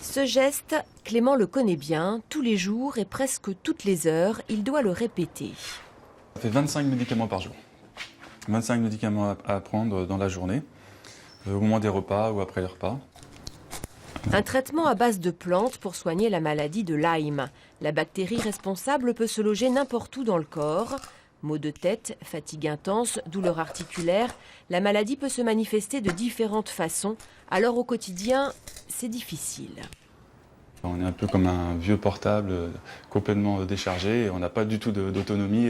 Ce geste, Clément le connaît bien. Tous les jours et presque toutes les heures, il doit le répéter. Ça fait 25 médicaments par jour. 25 médicaments à prendre dans la journée, au moment des repas ou après les repas. Un traitement à base de plantes pour soigner la maladie de Lyme. La bactérie responsable peut se loger n'importe où dans le corps. Maux de tête, fatigue intense, douleurs articulaires. La maladie peut se manifester de différentes façons. Alors au quotidien, c'est difficile. On est un peu comme un vieux portable complètement déchargé et on n'a pas du tout d'autonomie.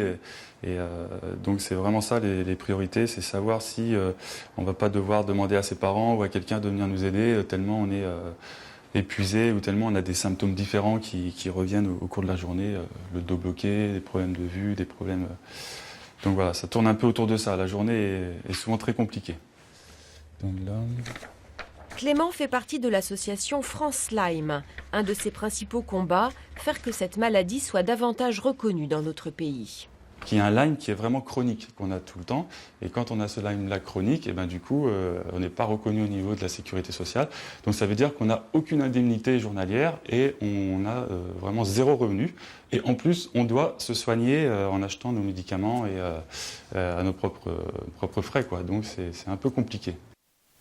Donc c'est vraiment ça les priorités, c'est savoir si on ne va pas devoir demander à ses parents ou à quelqu'un de venir nous aider tellement on est épuisé ou tellement on a des symptômes différents qui reviennent au cours de la journée. Le dos bloqué, des problèmes de vue, des problèmes... Donc voilà, ça tourne un peu autour de ça. La journée est souvent très compliquée. Donc là... Clément fait partie de l'association France Lyme. Un de ses principaux combats, faire que cette maladie soit davantage reconnue dans notre pays. Qui est un Lyme qui est vraiment chronique, qu'on a tout le temps. Et quand on a ce Lyme-là chronique, et ben du coup, on n'est pas reconnu au niveau de la sécurité sociale. Donc ça veut dire qu'on n'a aucune indemnité journalière et on a vraiment zéro revenu. Et en plus, on doit se soigner en achetant nos médicaments et à nos propres frais, quoi. Donc c'est un peu compliqué.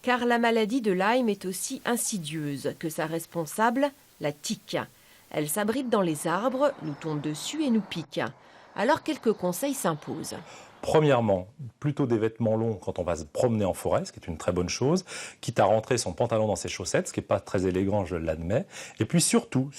Car la maladie de Lyme est aussi insidieuse que sa responsable, la tique. Elle s'abrite dans les arbres, nous tombe dessus et nous pique. Alors quelques conseils s'imposent. Premièrement, plutôt des vêtements longs quand on va se promener en forêt, ce qui est une très bonne chose, quitte à rentrer son pantalon dans ses chaussettes, ce qui n'est pas très élégant, je l'admets. Et puis surtout,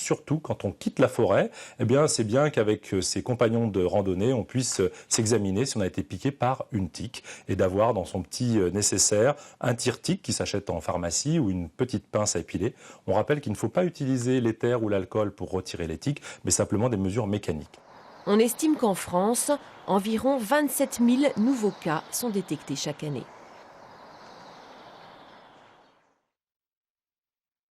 quand on quitte la forêt, eh bien, c'est bien qu'avec ses compagnons de randonnée, on puisse s'examiner si on a été piqué par une tique et d'avoir dans son petit nécessaire un tire-tique qui s'achète en pharmacie ou une petite pince à épiler. On rappelle qu'il ne faut pas utiliser l'éther ou l'alcool pour retirer les tiques, mais simplement des mesures mécaniques. On estime qu'en France, environ 27 000 nouveaux cas sont détectés chaque année.